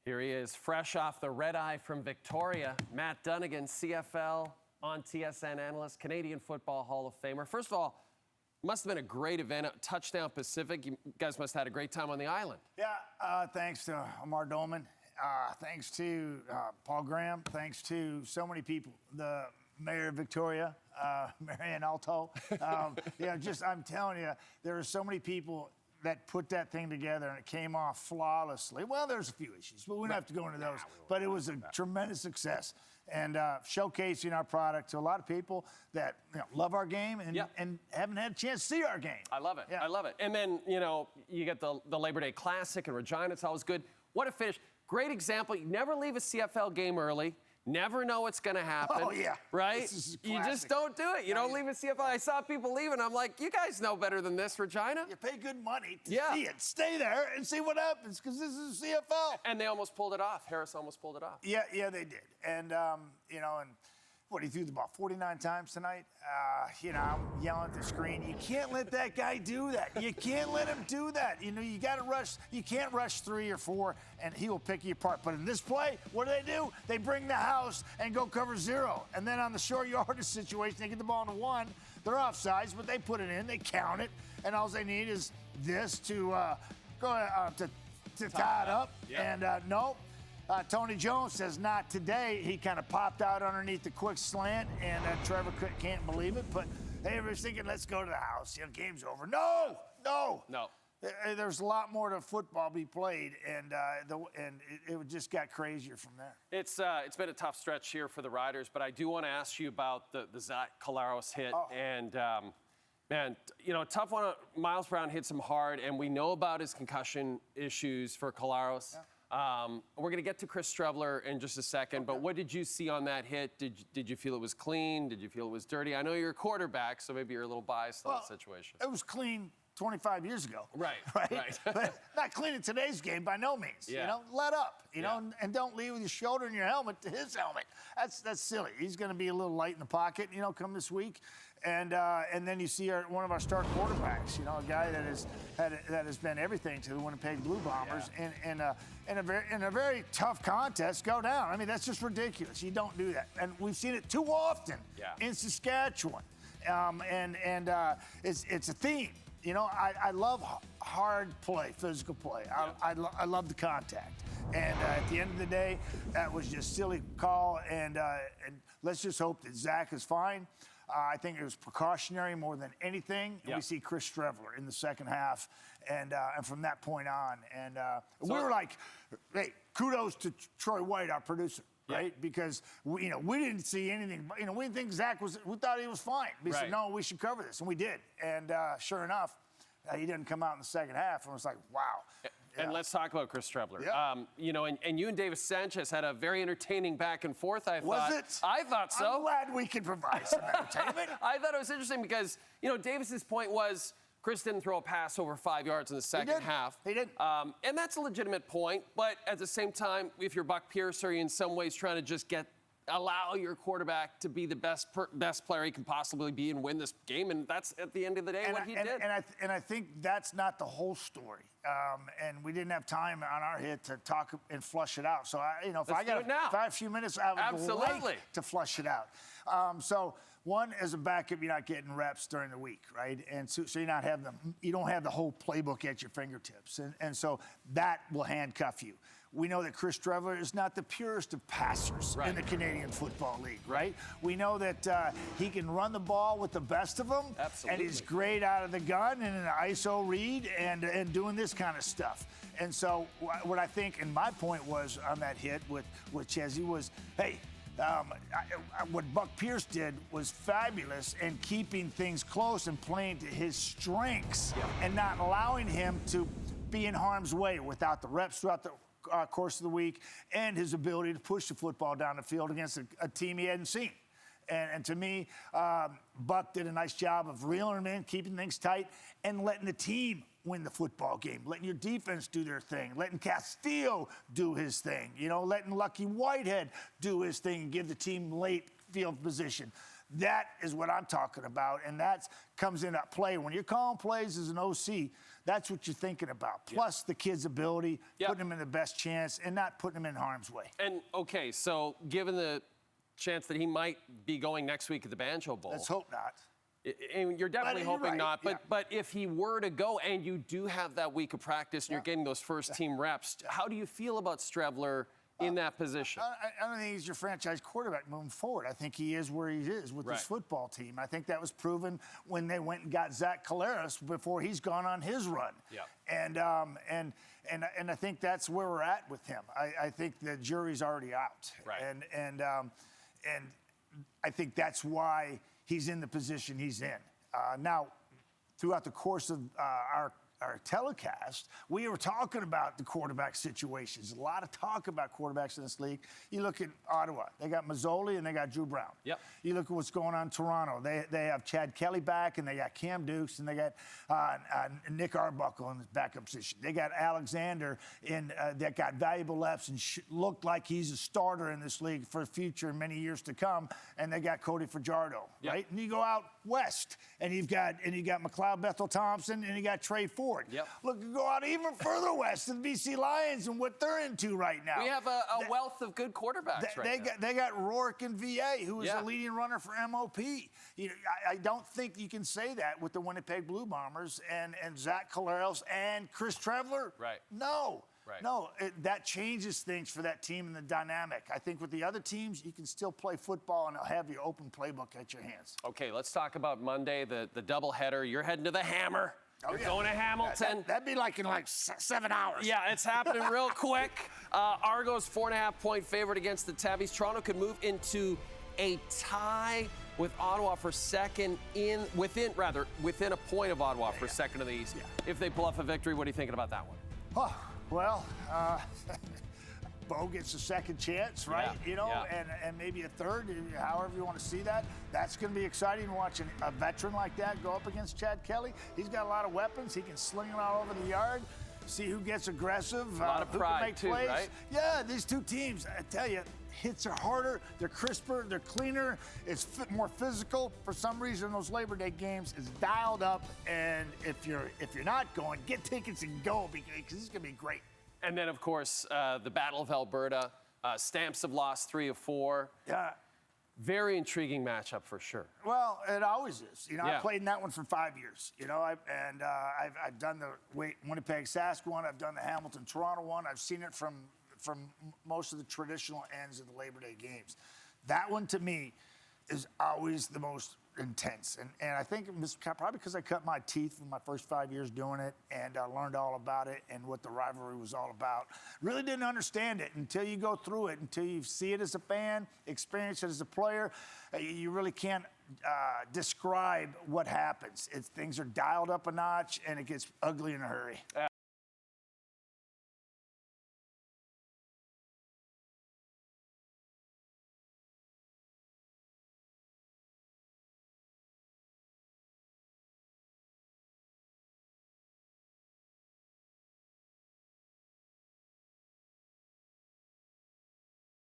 Here he is, fresh off the red eye from Victoria. Matt Dunigan, CFL on TSN analyst, Canadian Football Hall of Famer. First of all, must have been a great event at Touchdown Pacific. You guys must have had a great time on the island. Yeah, thanks to Amar Dolman. Thanks to Paul Graham. Thanks to so many people. The Mayor of Victoria, Marianne Alto. I'm telling you, there are so many people that put that thing together, and it came off flawlessly. Well, there's a few issues, but we don't have to go into those. But it was a tremendous success, and showcasing our product to a lot of people that love our game and haven't had a chance to see our game. I love it. Yeah. I love it. And then, you get the Labor Day Classic in Regina. It's always good. What a finish. Great example. You never leave a CFL game early. Never know what's going to happen. Oh, yeah. Right? You just don't do it. You don't leave a CFL. I saw people leaving. I'm like, you guys know better than this, Regina. You pay good money to see it. Stay there and see what happens, because this is CFL. And they almost pulled it off. Harris almost pulled it off. Yeah, they did. And, he threw the ball 49 times tonight. I'm yelling at the screen. You can't let that guy do that. You can't let him do that. You got to rush. You can't rush 3 or 4, and he will pick you apart. But in this play, what do? They bring the house and go cover 0. And then on the short yardage situation, they get the ball into 1. They're offsides, but they put it in. They count it. And all they need is this to tie it up. Yeah. And no. Tony Jones says not today. He kind of popped out underneath the quick slant, and Trevor can't believe it. But hey, everybody's thinking, let's go to the house. Game's over. No. There's a lot more to football be played, and it just got crazier from there. It's been a tough stretch here for the Riders, but I do want to ask you about the Zach Collaros hit. Oh. And, man, tough one. Miles Brown hits him hard, and we know about his concussion issues for Collaros. Yeah. We're going to get to Chris Streveler in just a second, but what did you see on that hit? Did you feel it was clean? Did you feel it was dirty? I know you're a quarterback, so maybe you're a little biased on that situation. It was clean 25 years ago. Right. But not clean in today's game by no means. Yeah. Let up, and don't leave with your shoulder and your helmet to his helmet. That's silly. He's going to be a little light in the pocket, come this week. And then you see one of our star quarterbacks, a guy that has been everything to the Winnipeg Blue Bombers in a very tough contest go down. I mean, that's just ridiculous. You don't do that, and we've seen it too often in Saskatchewan. It's a theme. I love hard play, physical play. I love the contact. And at the end of the day, that was just a silly call. And let's just hope that Zach is fine. I think it was precautionary more than anything. And we see Chris Streveler in the second half, and from that point on. And we were like, hey, kudos to Troy White, our producer. Right, because we didn't see anything. We didn't think Zach was. We thought he was fine. We said, no, we should cover this, and we did. And sure enough, he didn't come out in the second half, and it was like, wow. And let's talk about Chris Streveler. Yeah. And you and Davis Sanchez had a very entertaining back and forth, I thought. Was it? I thought so. I'm glad we could provide some entertainment. I thought it was interesting because, Davis's point was Chris didn't throw a pass over 5 yards in the second half. He did. And that's a legitimate point. But at the same time, if you're Buck Pierce, are you in some ways trying to just allow your quarterback to be the best player he can possibly be and win this game? And that's, at the end of the day, what he did. And I think that's not the whole story. And we didn't have time on our hit to talk and flush it out. So, if I got a few minutes, I would like to flush it out. So, one, as a backup, you're not getting reps during the week, right? And so you don't have the whole playbook at your fingertips. And so that will handcuff you. We know that Chris Streveler is not the purest of passers in the Canadian Football League, right? We know that he can run the ball with the best of them. Absolutely. And he's great out of the gun and in an ISO read and doing this kind of stuff. And so what I think, and my point was on that hit with Chezzy was, hey, what Buck Pierce did was fabulous in keeping things close and playing to his strengths and not allowing him to be in harm's way without the reps throughout the course of the week and his ability to push the football down the field against a team he hadn't seen. And to me, Buck did a nice job of reeling him in, keeping things tight, and letting the team win the football game, letting your defense do their thing, letting Castillo do his thing, letting Lucky Whitehead do his thing and give the team late field position. That is what I'm talking about, and that comes into play. When you're calling plays as an OC, That's what you're thinking about. Plus the kid's ability, putting him in the best chance and not putting him in harm's way. And, okay, so given the chance that he might be going next week at the Banjo Bowl. Let's hope not. And you're definitely hoping right. not, but if he were to go and you do have that week of practice and you're getting those first team reps, how do you feel about Streveler in that position? I don't think he's your franchise quarterback moving forward. I think he is where he is with this football team. I think that was proven when they went and got Zach Collaros before he's gone on his run. And I think that's where we're at with him. I think the jury's already out. And I think that's why he's in the position he's in. Now, throughout the course of our telecast, we were talking about the quarterback situations. A lot of talk about quarterbacks in this league. You look at Ottawa. They got Mazzoli and they got Drew Brown. You look at what's going on in Toronto. They have Chad Kelly back, and they got Cam Dukes, and they got Nick Arbuckle in his backup position. They got Alexander that got valuable reps and looked like he's a starter in this league for the future and many years to come. And they got Cody Fajardo, right? And you go out west, and you got McLeod Bethel Thompson, and you got Trey Ford. Look, you go out even further west to the BC Lions and what they're into right now. We have a wealth of good quarterbacks right now. They got Rourke in VA, who is a leading runner for MOP. You know, I don't think you can say that with the Winnipeg Blue Bombers and Zach Collaros and Chris Streveler. No. No, that changes things for that team and the dynamic. I think with the other teams, you can still play football and have your open playbook at your hands. Okay, let's talk about Monday, the doubleheader. You're heading to the Hammer. You're going to Hamilton. That'd be like in 7 hours. Yeah, it's happening real quick. Argo's 4.5-point favorite against the Tabbies. Toronto could move into a tie with Ottawa for second within a point of Ottawa for second in the East. If they pull off a victory, what are you thinking about that one? Oh, well, Bo gets a second chance, right? And maybe a third, however you want to see that. That's going to be exciting watching a veteran like that go up against Chad Kelly. He's got a lot of weapons. He can sling them all over the yard. See who gets aggressive. A lot of pride, who can make plays. Right? Yeah, these two teams, I tell you, hits are harder, they're crisper, they're cleaner, it's more physical. For some reason, those Labor Day games is dialed up, and if you're not going, get tickets and go, because it's going to be great. And then, of course, the Battle of Alberta. Stamps have lost 3 of 4. Very intriguing matchup for sure. Well, it always is. I played in that one for 5 years. I've done the Winnipeg-Sask one. I've done the Hamilton-Toronto one. I've seen it from most of the traditional ends of the Labor Day games. That one, to me, is always the most intense. And I think probably because I cut my teeth in my first 5 years doing it, and I learned all about it and what the rivalry was all about. Really didn't understand it until you go through it, until you see it as a fan, experience it as a player. You really can't describe what happens. Things are dialed up a notch, and it gets ugly in a hurry.